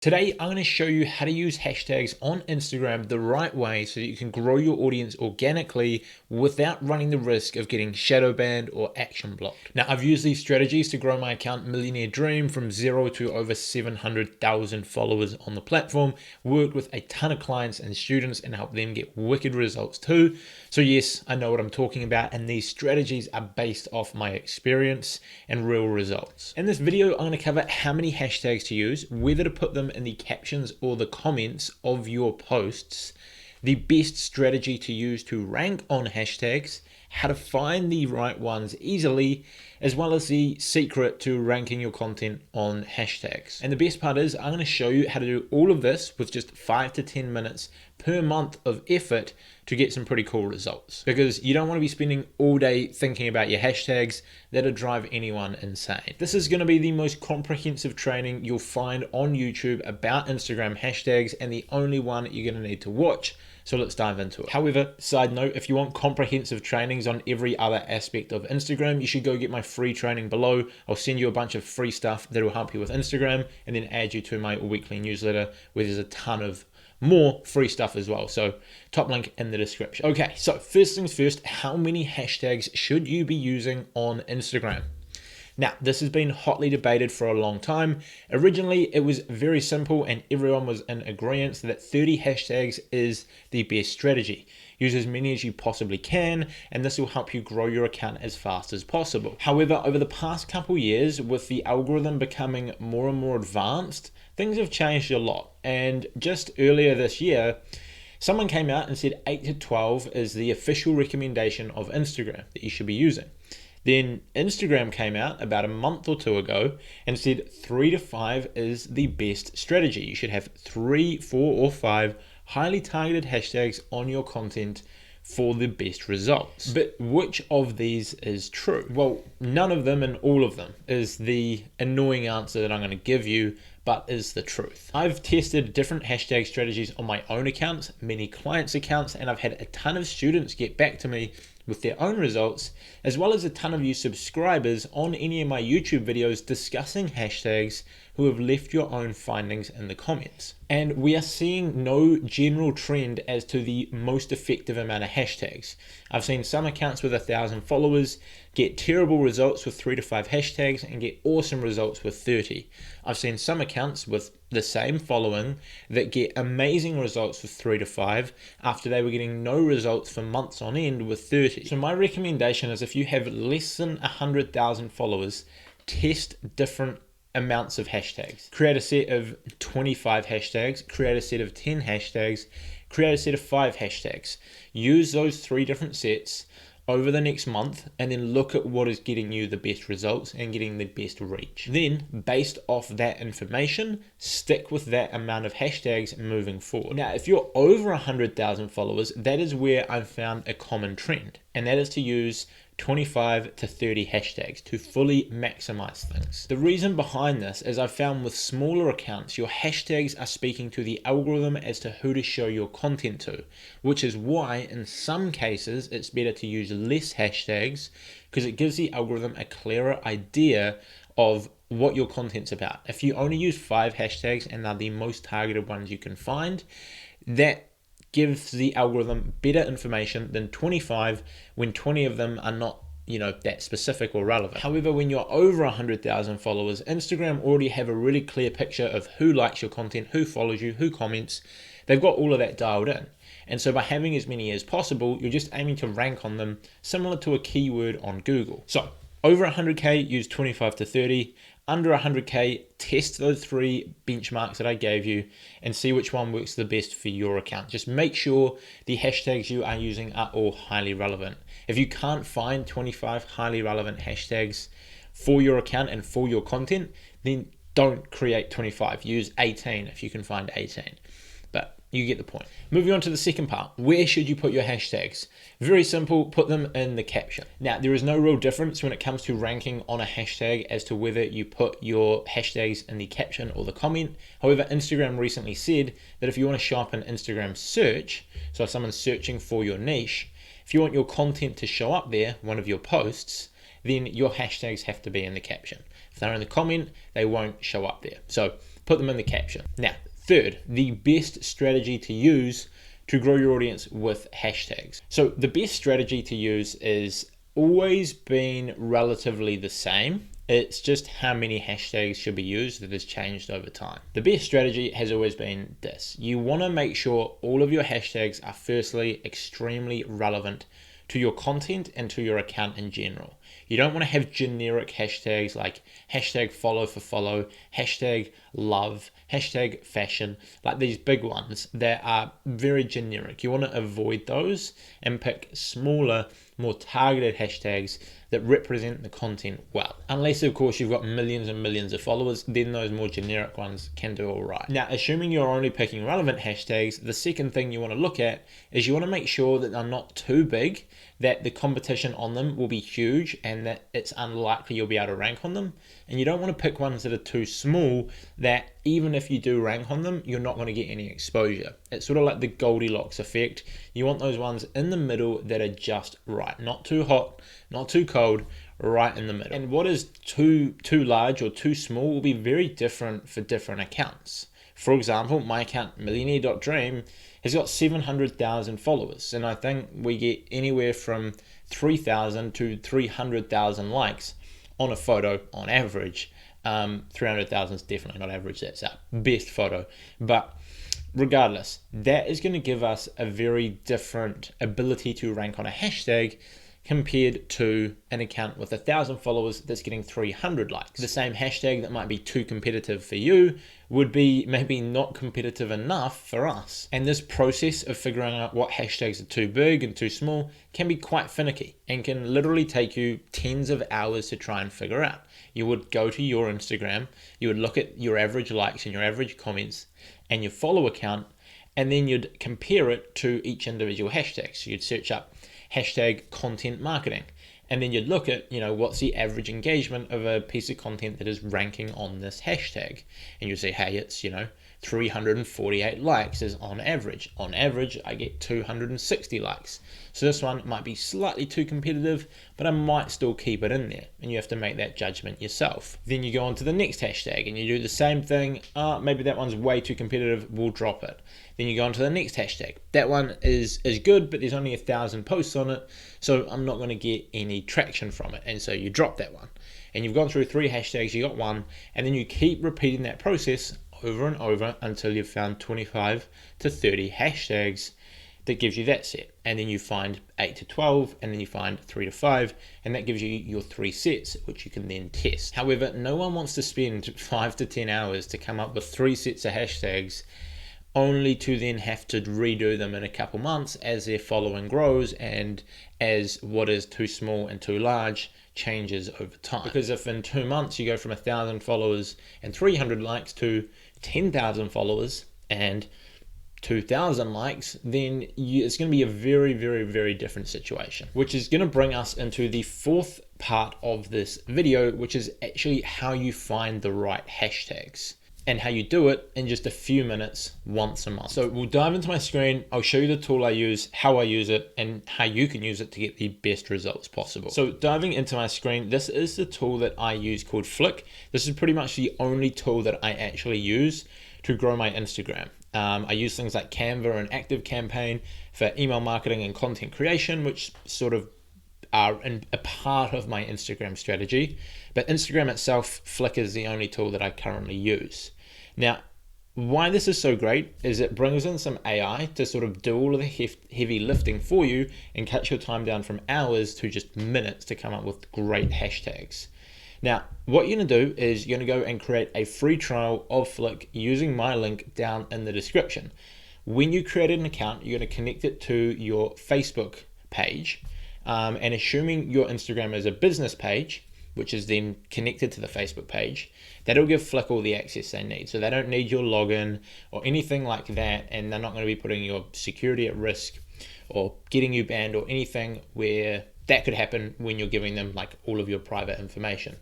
Today, I'm going to show you how to use hashtags on Instagram the right way so that you can grow your audience organically without running the risk of getting shadow banned or action blocked. Now, I've used these strategies to grow my account Millionaire Dream from 0 to over 700,000 followers on the platform, worked with a ton of clients and students and helped them get wicked results too. So yes, I know what I'm talking about, and these strategies are based off my experience and real results. In this video, I'm going to cover how many hashtags to use, whether to put them in the captions or the comments of your posts, the best strategy to use to rank on hashtags, how to find the right ones easily, as well as the secret to ranking your content on hashtags. And the best part is I'm going to show you how to do all of this with just 5 to 10 minutes per month of effort to get some pretty cool results, because you don't want to be spending all day thinking about your hashtags. That'll drive anyone insane. This is going to be the most comprehensive training you'll find on YouTube about Instagram hashtags, and the only one you're going to need to watch. So let's dive into it. However, side note, if you want comprehensive trainings on every other aspect of Instagram, you should go get my free training below. I'll send you a bunch of free stuff that will help you with Instagram, and then add you to my weekly newsletter where there's a ton of more free stuff as well. So top link in the description. Okay, so first things first, how many hashtags should you be using on Instagram? Now, this has been hotly debated for a long time. Originally, it was very simple and everyone was in agreement that 30 hashtags is the best strategy. Use as many as you possibly can, and this will help you grow your account as fast as possible. However, over the past couple years, with the algorithm becoming more and more advanced, things have changed a lot. And just earlier this year, someone came out and said 8 to 12 is the official recommendation of Instagram that you should be using. Then Instagram came out about a month or two ago and said 3 to 5 is the best strategy. You should have 3, 4, or 5 highly targeted hashtags on your content for the best results. But which of these is true? Well, none of them and all of them is the annoying answer that I'm going to give you, but is the truth. I've tested different hashtag strategies on my own accounts, many clients' accounts, and I've had a ton of students get back to me with their own results, as well as a ton of you subscribers on any of my YouTube videos discussing hashtags who have left your own findings in the comments. And we are seeing no general trend as to the most effective amount of hashtags. I've seen some accounts with 1,000 followers get terrible results with 3 to 5 hashtags and get awesome results with 30. I've seen some accounts with the same following that get amazing results with 3 to 5 after they were getting no results for months on end with 30. So my recommendation is, if you have less than 100,000 followers, test different amounts of hashtags. Create a set of 25 hashtags, create a set of 10 hashtags, create a set of 5 hashtags. Use those 3 different sets over the next month, and then look at what is getting you the best results and getting the best reach. Then, based off that information, stick with that amount of hashtags moving forward. Now, if you're over 100,000 followers, that is where I've found a common trend, and that is to use 25 to 30 hashtags to fully maximize things. The reason behind this is I've found with smaller accounts, your hashtags are speaking to the algorithm as to who to show your content to, which is why in some cases it's better to use less hashtags, because it gives the algorithm a clearer idea of what your content's about. If you only use 5 hashtags and they're the most targeted ones you can find, that gives the algorithm better information than 25 when 20 of them are not, that specific or relevant. However, when you're over 100,000 followers, Instagram already have a really clear picture of who likes your content, who follows you, who comments. They've got all of that dialed in. And so by having as many as possible, you're just aiming to rank on them similar to a keyword on Google. So over 100K, use 25 to 30. Under 100K, test those 3 benchmarks that I gave you and see which one works the best for your account. Just make sure the hashtags you are using are all highly relevant. If you can't find 25 highly relevant hashtags for your account and for your content, then don't create 25. Use 18 if you can find 18. But you get the point. Moving on to the second part, where should you put your hashtags? Very simple, put them in the caption. Now, there is no real difference when it comes to ranking on a hashtag as to whether you put your hashtags in the caption or the comment. However, Instagram recently said that if you want to show up in Instagram search, so if someone's searching for your niche, if you want your content to show up there, one of your posts, then your hashtags have to be in the caption. If they're in the comment, they won't show up there. So put them in the caption. Now, third, the best strategy to use to grow your audience with hashtags. So the best strategy to use is always been relatively the same. It's just how many hashtags should be used that has changed over time. The best strategy has always been this. You want to make sure all of your hashtags are firstly extremely relevant to your content and to your account in general. You don't want to have generic hashtags like hashtag follow for follow, hashtag love, hashtag fashion, like these big ones that are very generic. You want to avoid those and pick smaller, more targeted hashtags that represent the content well. Unless, of course, you've got millions and millions of followers, then those more generic ones can do all right. Now, assuming you're only picking relevant hashtags, the second thing you want to look at is you want to make sure that they're not too big, that the competition on them will be huge, and that it's unlikely you'll be able to rank on them. And you don't want to pick ones that are too small that even if you do rank on them, you're not going to get any exposure. It's sort of like the Goldilocks effect. You want those ones in the middle that are just right. Not too hot, not too cold, right in the middle. And what is too large or too small will be very different for different accounts. For example, my account, millionaire.dream, has got 700,000 followers, and I think we get anywhere from 3,000 to 300,000 likes on a photo on average. 300,000 is definitely not average, that's our best photo. But regardless, that is going to give us a very different ability to rank on a hashtag compared to an account with 1,000 followers that's getting 300 likes. The same hashtag that might be too competitive for you would be maybe not competitive enough for us. And this process of figuring out what hashtags are too big and too small can be quite finicky and can literally take you tens of hours to try and figure out. You would go to your Instagram, you would look at your average likes and your average comments and your follower count, and then you'd compare it to each individual hashtag. So you'd search up hashtag content marketing, and then you'd look at, what's the average engagement of a piece of content that is ranking on this hashtag, and you'd say, hey, it's 348 likes is on average. On average, I get 260 likes. So this one might be slightly too competitive, but I might still keep it in there, and you have to make that judgment yourself. Then you go on to the next hashtag and you do the same thing. Maybe that one's way too competitive, we'll drop it. Then you go on to the next hashtag. That one is good, but there's only 1,000 posts on it, so I'm not going to get any traction from it, and so you drop that one. And you've gone through 3 hashtags, you got one, and then you keep repeating that process over and over until you've found 25 to 30 hashtags that gives you that set. And then you find 8 to 12, and then you find 3 to 5, and that gives you your 3 sets, which you can then test. However, no one wants to spend 5 to 10 hours to come up with 3 sets of hashtags only to then have to redo them in a couple months as their following grows and as what is too small and too large changes over time. Because if in 2 months you go from 1,000 followers and 300 likes to 10,000 followers and 2,000 likes, then it's going to be a very, very, very different situation, which is going to bring us into the fourth part of this video, which is actually how you find the right hashtags and how you do it in just a few minutes once a month. So we'll dive into my screen. I'll show you the tool I use, how I use it, and how you can use it to get the best results possible. So diving into my screen, this is the tool that I use called Flick. This is pretty much the only tool that I actually use to grow my Instagram. I use things like Canva and ActiveCampaign for email marketing and content creation, which sort of are a part of my Instagram strategy. But Instagram itself, Flick is the only tool that I currently use. Now, why this is so great is it brings in some AI to sort of do all of the heavy lifting for you and cut your time down from hours to just minutes to come up with great hashtags. Now, what you're going to do is you're going to go and create a free trial of Flick using my link down in the description. When you create an account, you're going to connect it to your Facebook page, and assuming your Instagram is a business page, which is then connected to the Facebook page, that'll give Flick all the access they need. So they don't need your login or anything like that, and they're not going to be putting your security at risk or getting you banned or anything where that could happen when you're giving them like all of your private information.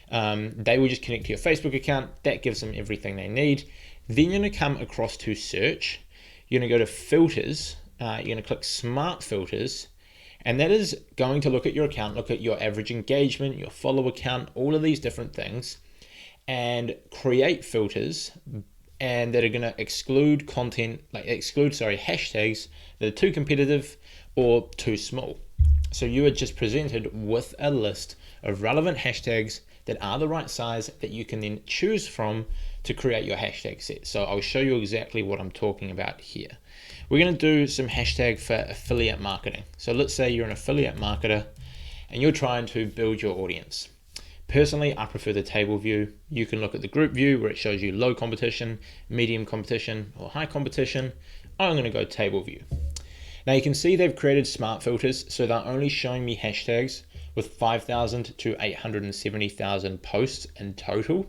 They will just connect to your Facebook account. That gives them everything they need. Then you're going to come across to search. You're going to go to filters. You're going to click smart filters. And that is going to look at your account, look at your average engagement, your follower count, all of these different things. and create filters and that are going to exclude hashtags that are too competitive or too small. So you are just presented with a list of relevant hashtags that are the right size that you can then choose from to create your hashtag set. So I'll show you exactly what I'm talking about here. We're going to do some hashtag for affiliate marketing. So let's say you're an affiliate marketer and you're trying to build your audience. Personally, I prefer the table view. You can look at the group view where it shows you low competition, medium competition, or high competition. I'm going to go table view. Now you can see they've created smart filters, so they're only showing me hashtags with 5,000 to 870,000 posts in total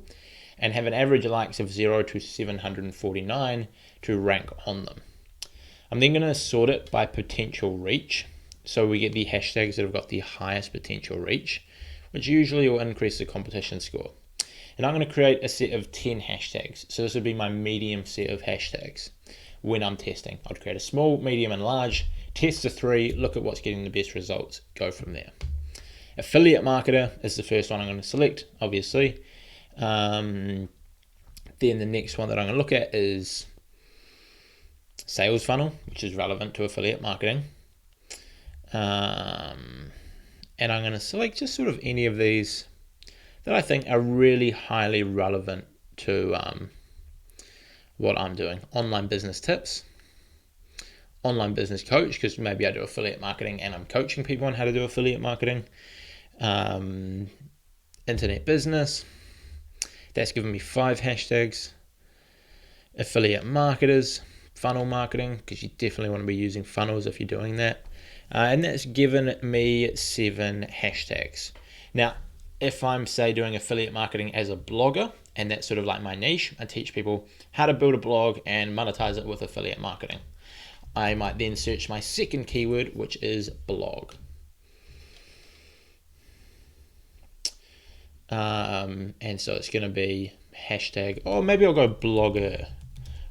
and have an average likes of 0 to 749 to rank on them. I'm then going to sort it by potential reach. So we get the hashtags that have got the highest potential reach, which usually will increase the competition score. And I'm going to create a set of 10 hashtags. So this would be my medium set of hashtags when I'm testing. I'd create a small, medium, and large, test the 3, look at what's getting the best results, go from there. Affiliate marketer is the first one I'm going to select, obviously. Then the next one that I'm going to look at is sales funnel, which is relevant to affiliate marketing. And I'm going to select just sort of any of these that I think are really highly relevant to what I'm doing. Online business tips, online business coach, because maybe I do affiliate marketing and I'm coaching people on how to do affiliate marketing. Internet business, that's given me 5 hashtags. Affiliate marketers, funnel marketing, because you definitely want to be using funnels if you're doing that. And that's given me 7 hashtags. Now, if I'm, say, doing affiliate marketing as a blogger, and that's sort of like my niche, I teach people how to build a blog and monetize it with affiliate marketing. I might then search my second keyword, which is blog. And so it's going to be hashtag, or maybe I'll go blogger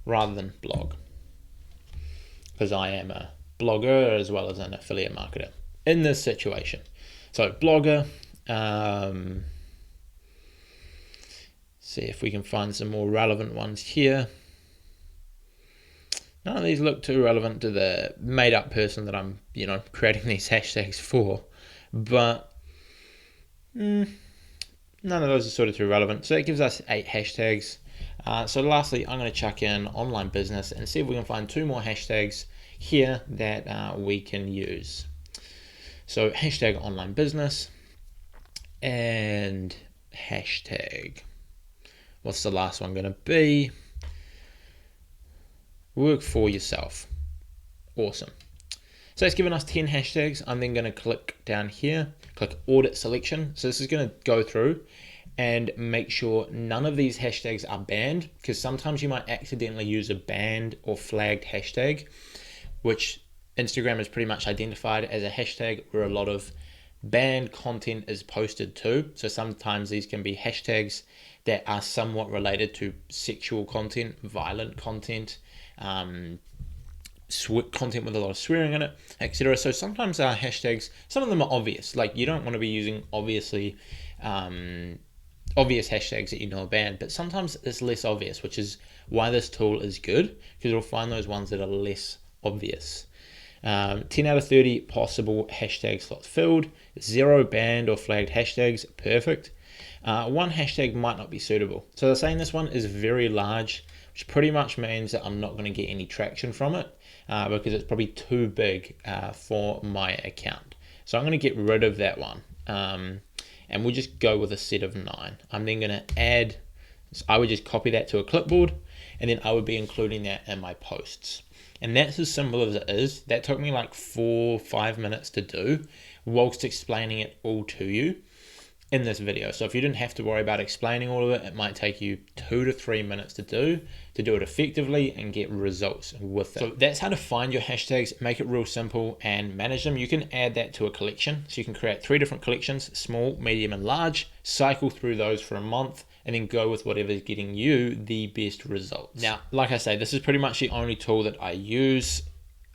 rather than blog, because I am a blogger as well as an affiliate marketer in this situation. So blogger, see if we can find some more relevant ones here. None of these look too relevant to the made up person that I'm, creating these hashtags for, but none of those are sort of too relevant. So that gives us 8 hashtags. So lastly, I'm going to chuck in online business and see if we can find 2 more hashtags here that we can use. So hashtag online business and hashtag, what's the last one going to be? Work for yourself. Awesome. So it's given us 10 hashtags. I'm then going to click down here, click audit selection. So this is going to go through and make sure none of these hashtags are banned, because sometimes you might accidentally use a banned or flagged hashtag, which Instagram has pretty much identified as a hashtag where a lot of banned content is posted to. So sometimes these can be hashtags that are somewhat related to sexual content, violent content, content with a lot of swearing in it, etc. So sometimes our hashtags, some of them are obvious. Like, you don't want to be using obvious hashtags that are banned, but sometimes it's less obvious, which is why this tool is good, because it'll find those ones that are less obvious. 10 out of 30 possible hashtag slots filled, 0 banned or flagged hashtags, perfect. 1 hashtag might not be suitable. So they're saying this one is very large, which pretty much means that I'm not going to get any traction from it because it's probably too big for my account. So I'm going to get rid of that one. And we'll just go with a set of 9. I'm then going to add, so I would just copy that to a clipboard, and then I would be including that in my posts. And that's as simple as it is. That took me like 4-5 minutes to do, whilst explaining it all to you in this video. So if you didn't have to worry about explaining all of it, it might take you 2 to 3 minutes to do it effectively and get results with it. So that's how to find your hashtags, make it real simple and manage them. You can add that to a collection. So you can create 3 different collections, small, medium, and large, cycle through those for a month, and then go with whatever is getting you the best results. Now, like I say, this is pretty much the only tool that I use.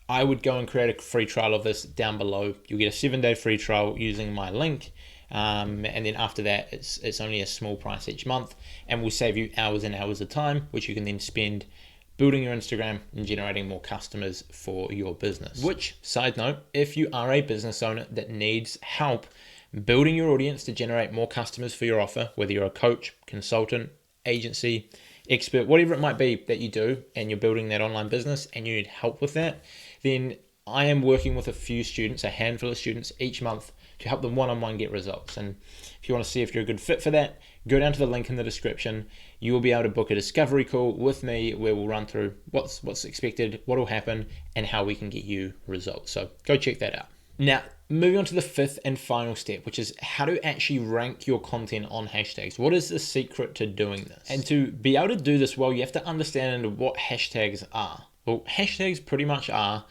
I would go and create a free trial of this down below. You'll get a 7-day free trial using my link. and then after that it's only a small price each month, and will save you hours and hours of time, which you can then spend building your Instagram and generating more customers for your business. Which, side note, if you are a business owner that needs help building your audience to generate more customers for your offer, whether you're a coach, consultant, agency, expert, whatever it might be that you do, and you're building that online business and you need help with that, then I am working with a few students, a handful of students each month, to help them one-on-one get results. And if you want to see if you're a good fit for that, go down to the link in the description. You will be able to book a discovery call with me where we'll run through what's expected, what will happen, and how we can get you results. So go check that out. Now, moving on to the fifth and final step, which is how to actually rank your content on hashtags. What is the secret to doing this? And to be able to do this well, you have to understand what hashtags are. Well, hashtags pretty much are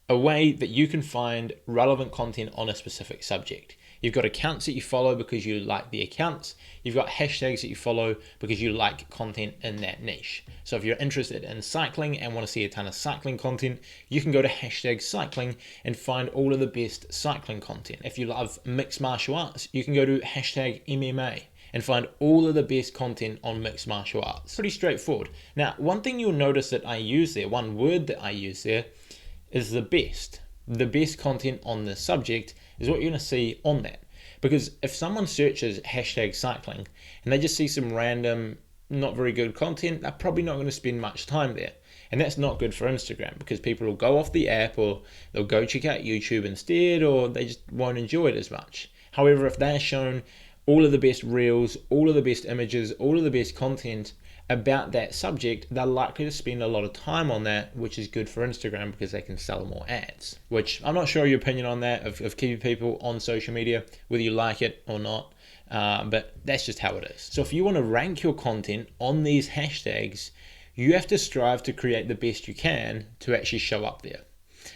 a way that you can find relevant content on a specific subject. You've got accounts that you follow because you like the accounts. You've got hashtags that you follow because you like content in that niche. So if you're interested in cycling and want to see a ton of cycling content, you can go to hashtag cycling and find all of the best cycling content. If you love mixed martial arts, you can go to hashtag MMA and find all of the best content on mixed martial arts. Pretty straightforward. Now, one thing you'll notice that I use there, one word that I use there, is the best. The best content on this subject is what you're going to see on that. Because if someone searches hashtag cycling and they just see some random, not very good content, they're probably not going to spend much time there. And that's not good for Instagram, because people will go off the app, or they'll go check out YouTube instead, or they just won't enjoy it as much. However, if they're shown all of the best reels, all of the best images, all of the best content about that subject, they're likely to spend a lot of time on that, which is good for Instagram because they can sell more ads. Which I'm not sure your opinion on that, of keeping people on social media, whether you like it or not, but that's just how it is. So if you want to rank your content on these hashtags, you have to strive to create the best you can to actually show up there.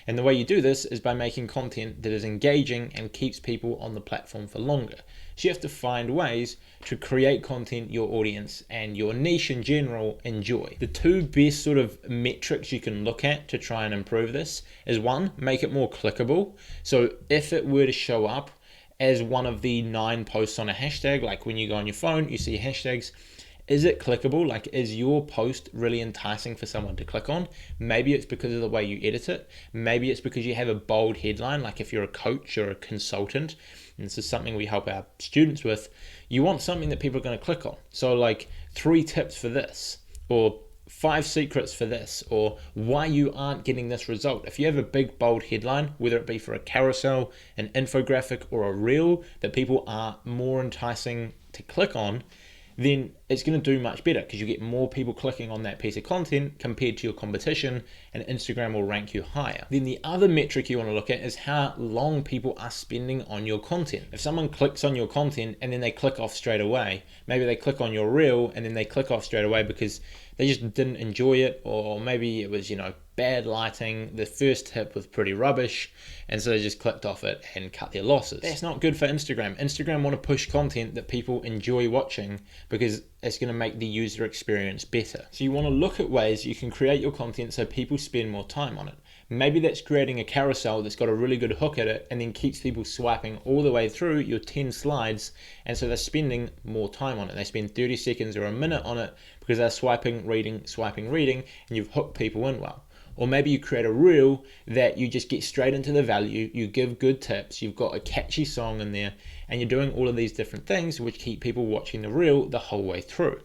And the way you do this is by making content that is engaging and keeps people on the platform for longer. So you have to find ways to create content your audience and your niche in general enjoy. The two best sort of metrics you can look at to try and improve this is, one, make it more clickable. So if it were to show up as one of the 9 posts on a hashtag, like when you go on your phone, you see hashtags, is it clickable? Like, is your post really enticing for someone to click on? Maybe it's because of the way you edit it. Maybe it's because you have a bold headline, like if you're a coach or a consultant, and this is something we help our students with, you want something that people are going to click on. So like 3 tips for this, or 5 secrets for this, or why you aren't getting this result. If you have a big bold headline, whether it be for a carousel, an infographic, or a reel that people are more enticing to click on, then it's going to do much better because you get more people clicking on that piece of content compared to your competition, and Instagram will rank you higher. Then the other metric you want to look at is how long people are spending on your content. If someone clicks on your content and then they click off straight away, maybe they click on your reel and then they click off straight away because they just didn't enjoy it, or maybe it was, bad lighting, the first tip was pretty rubbish, and so they just clicked off it and cut their losses. That's not good for Instagram. Instagram want to push content that people enjoy watching because it's going to make the user experience better. So you want to look at ways you can create your content so people spend more time on it. Maybe that's creating a carousel that's got a really good hook at it and then keeps people swiping all the way through your 10 slides, and so they're spending more time on it. They spend 30 seconds or a minute on it because they're swiping, reading, and you've hooked people in well. Or maybe you create a reel that you just get straight into the value, you give good tips, you've got a catchy song in there, and you're doing all of these different things which keep people watching the reel the whole way through.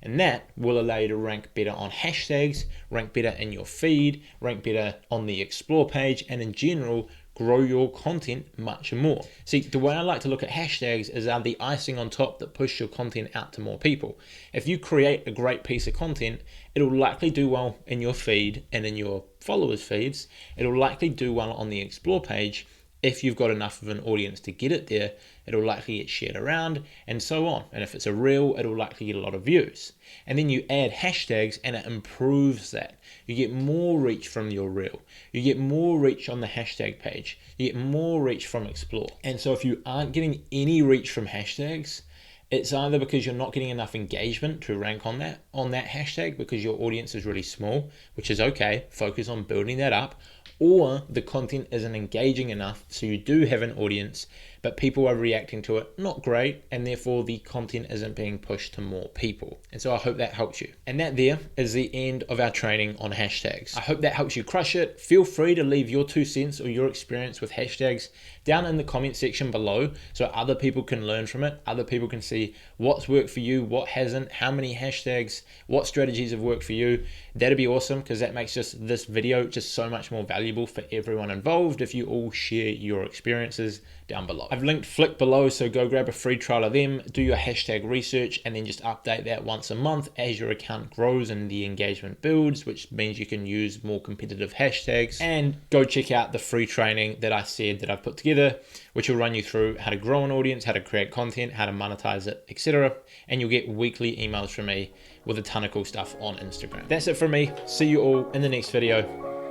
And that will allow you to rank better on hashtags, rank better in your feed, rank better on the explore page, and in general, grow your content much more. See, the way I like to look at hashtags is they're the icing on top that push your content out to more people. If you create a great piece of content, it'll likely do well in your feed and in your followers' feeds. It'll likely do well on the explore page. If you've got enough of an audience to get it there, it'll likely get shared around, and so on. And if it's a reel, it'll likely get a lot of views. And then you add hashtags and it improves that. You get more reach from your reel. You get more reach on the hashtag page. You get more reach from Explore. And so if you aren't getting any reach from hashtags, it's either because you're not getting enough engagement to rank on that hashtag because your audience is really small, which is okay, focus on building that up, or the content isn't engaging enough so you do have an audience, but people are reacting to it not great, and therefore the content isn't being pushed to more people. And so I hope that helps you. And that there is the end of our training on hashtags. I hope that helps you crush it. Feel free to leave your 2 cents or your experience with hashtags down in the comment section below so other people can learn from it. Other people can see what's worked for you, what hasn't, how many hashtags, what strategies have worked for you. That'd be awesome, because that makes just this video just so much more valuable for everyone involved if you all share your experiences down below. I've linked Flick below, so go grab a free trial of them, do your hashtag research, and then just update that once a month as your account grows and the engagement builds, which means you can use more competitive hashtags. And go check out the free training that I said that I've put together, which will run you through how to grow an audience, how to create content, how to monetize it, etc. And you'll get weekly emails from me with a ton of cool stuff on Instagram. That's it from me. See you all in the next video.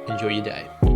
Enjoy your day.